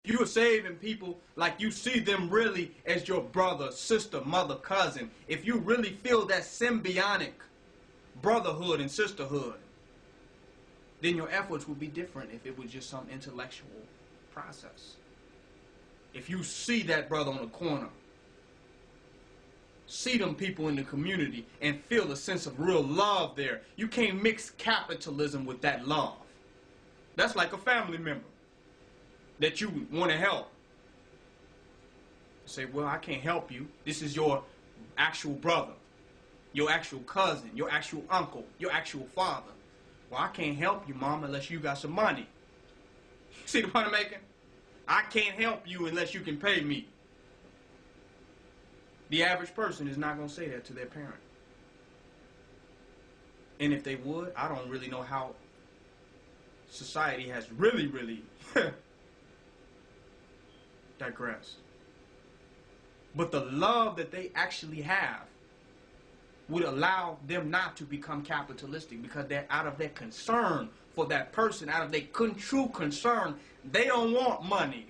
You are saving people like you see them really as your brother, sister, mother, cousin. If you really feel that symbiotic brotherhood and sisterhood, then your efforts would be different if it was just some intellectual process. If you see that brother on the corner, see them people in the community and feel a sense of real love there, you can't mix capitalism with that love. That's like a family member that you want to help. Say, well, I can't help you. This is your actual brother, your actual cousin, your actual uncle, your actual father. Well, I can't help you, Mom, unless you got some money. See the point I'm making? I can't help you unless you can pay me. The average person is not going to say that to their parent. And if they would, I don't really know how society has really digressed. But the love that they actually have would allow them not to become capitalistic, because they're out of their concern for that person, out of their true concern. They don't want money.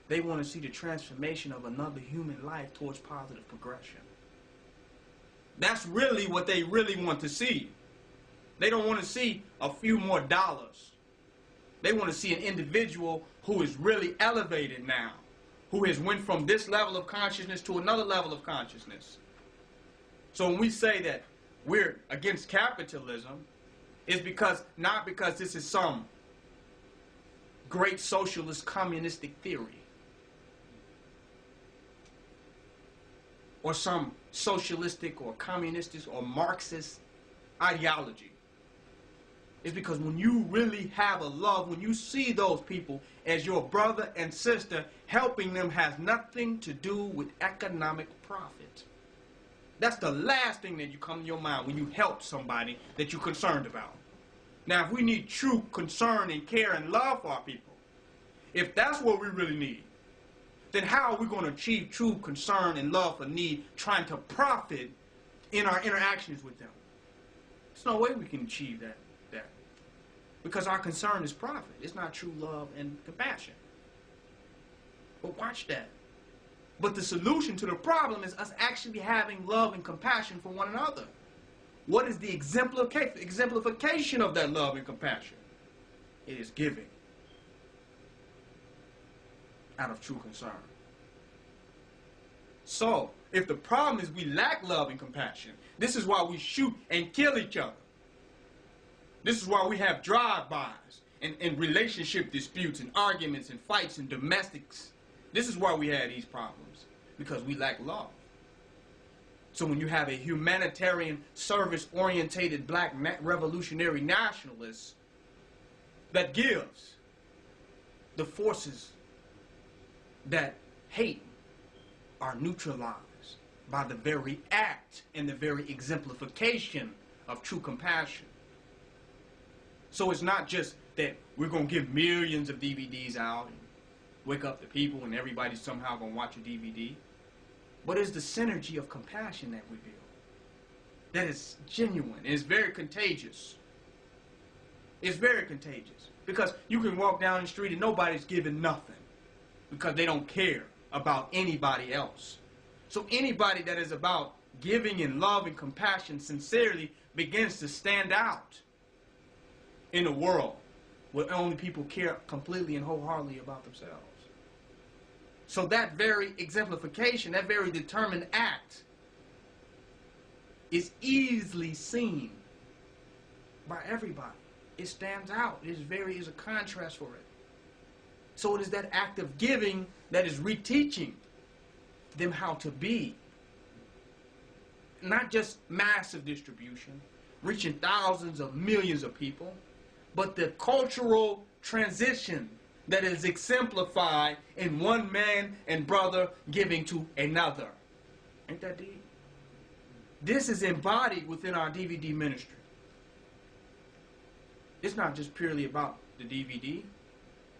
They want to see the transformation of another human life towards positive progression. That's really what they really want to see. They don't want to see a few more dollars. They want to see an individual who is really elevated now, who has went from this level of consciousness to another level of consciousness. So when we say that we're against capitalism, it's because, not because this is some great socialist communistic theory or some socialistic or communistic or Marxist ideology. It's because when you really have a love, when you see those people as your brother and sister, helping them has nothing to do with economic profit. That's the last thing that you come to your mind when you help somebody that you're concerned about. Now, if we need true concern and care and love for our people, if that's what we really need, then how are we going to achieve true concern and love for need trying to profit in our interactions with them? There's no way we can achieve that. Because our concern is profit. It's not true love and compassion. But watch that. But the solution to the problem is us actually having love and compassion for one another. What is the exemplification of that love and compassion? It is giving out of true concern. So, if the problem is we lack love and compassion, this is why we shoot and kill each other. This is why we have drive-bys and relationship disputes and arguments and fights and domestics. This is why we have these problems, because we lack love. So when you have a humanitarian, service-orientated black revolutionary nationalist that gives, the forces that hate are neutralized by the very act and the very exemplification of true compassion. So it's not just that we're going to give millions of DVDs out and wake up the people and everybody's somehow going to watch a DVD. But it's the synergy of compassion that we build that is genuine. It's very contagious. It's very contagious. Because you can walk down the street and nobody's giving nothing because they don't care about anybody else. So anybody that is about giving and love and compassion sincerely begins to stand out in a world where only people care completely and wholeheartedly about themselves. So that very exemplification, that very determined act is easily seen by everybody. It stands out. It is a contrast for it. So it is that act of giving that is reteaching them how to be. Not just massive distribution, reaching thousands of millions of people, but the cultural transition that is exemplified in one man and brother giving to another. Ain't that deep? This is embodied within our DVD ministry. It's not just purely about the DVD,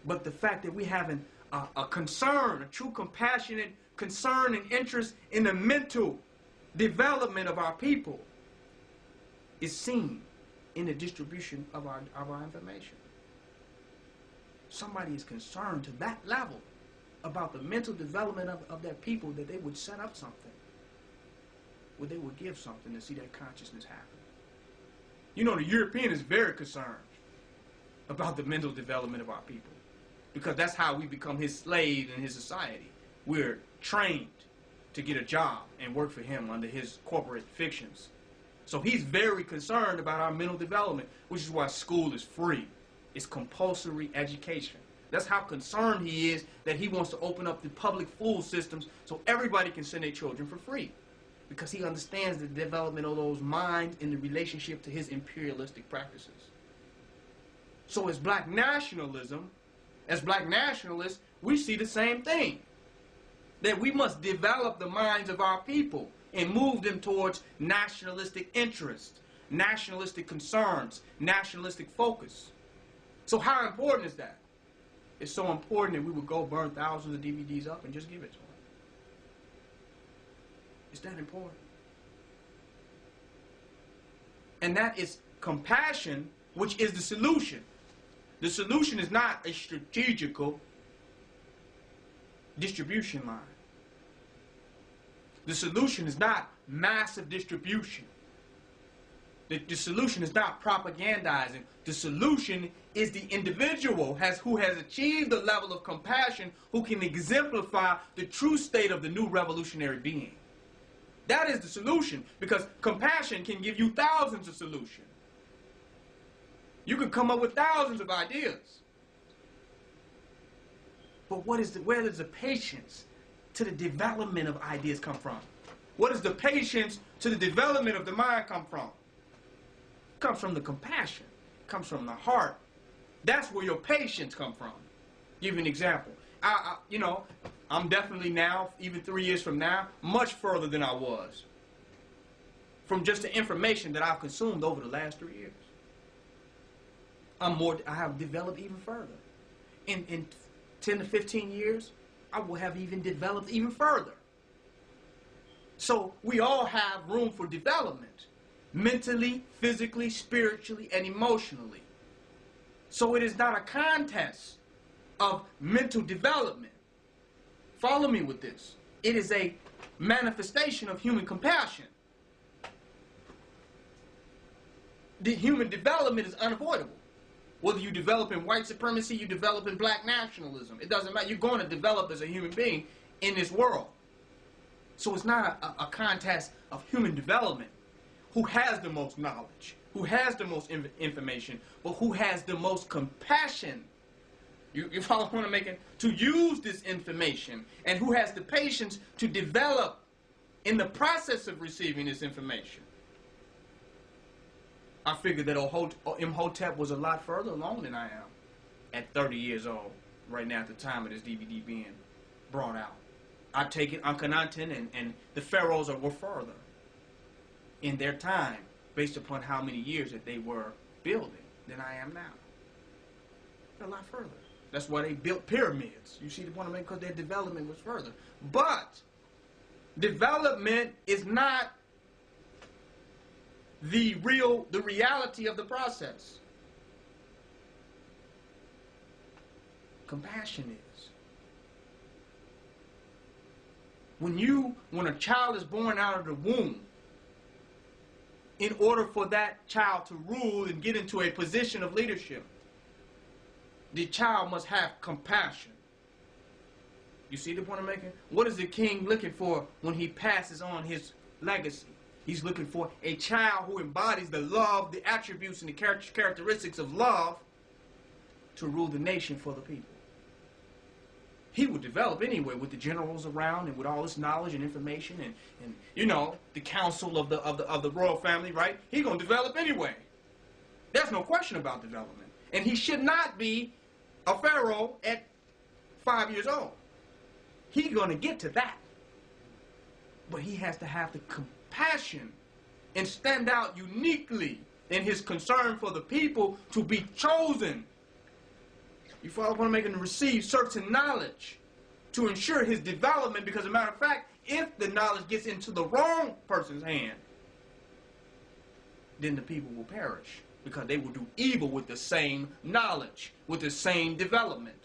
but the fact that we have a concern, a true compassionate concern and interest in the mental development of our people is seen in the distribution of our information. somebody is concerned to that level about the mental development of their people, that they would set up something, where they would give something to see that consciousness happen. You know, the European is very concerned about the mental development of our people, because that's how we become his slaves in his society. We're trained to get a job and work for him under his corporate fictions. So he's very concerned about our mental development, which is why school is free. It's compulsory education. That's how concerned he is, that he wants to open up the public school systems so everybody can send their children for free, because he understands the development of those minds in the relationship to his imperialistic practices. So as black nationalism, as black nationalists, we see the same thing, that we must develop the minds of our people and move them towards nationalistic interests, nationalistic concerns, nationalistic focus. So how important is that? It's so important that we would go burn thousands of DVDs up and just give it to them. It's that important. And that is compassion, which is the solution. The solution is not a strategical distribution line. The solution is not massive distribution. The solution is not propagandizing. The solution is the individual who has achieved the level of compassion, who can exemplify the true state of the new revolutionary being. That is the solution, because compassion can give you thousands of solutions. You can come up with thousands of ideas. But where does the patience to the development of ideas come from? What does the patience to the development of the mind come from? It comes from the compassion. It comes from the heart. That's where your patience comes from. Give you an example. I'm definitely now, even 3 years from now, much further than I was from just the information that I've consumed over the last 3 years. I have developed even further. In 10 to 15 years, I will have even developed even further. So we all have room for development, mentally, physically, spiritually, and emotionally. So it is not a contest of mental development. Follow me with this. It is a manifestation of human compassion. The human development is unavoidable. Whether you develop in white supremacy, you develop in black nationalism, it doesn't matter. You're going to develop as a human being in this world. So it's not a contest of human development. Who has the most knowledge? Who has the most information? But who has the most compassion? You follow what I'm making? To use this information, and who has the patience to develop in the process of receiving this information. I figured that Imhotep was a lot further along than I am at 30 years old, right now at the time of this DVD being brought out. I take it Akhenaten and the pharaohs were further in their time, based upon how many years that they were building, than I am now. They're a lot further. That's why they built pyramids. You see the point I mean? Because their development was further. But development is not the reality of the process. Compassion is. When a child is born out of the womb, in order for that child to rule and get into a position of leadership, the child must have compassion. You see the point I'm making? What is the king looking for when he passes on his legacy? He's looking for a child who embodies the love, the attributes, and the characteristics of love to rule the nation for the people. He would develop anyway with the generals around and with all this knowledge and information and you know, the council of the royal family, right? He's gonna develop anyway. There's no question about development. And he should not be a pharaoh at 5 years old. He's gonna get to that. But he has to have the compassion and stand out uniquely in his concern for the people to be chosen. You follow what I'm making? To receive certain knowledge to ensure his development, because as a matter of fact, if the knowledge gets into the wrong person's hand, then the people will perish. because they will do evil with the same knowledge, with the same development.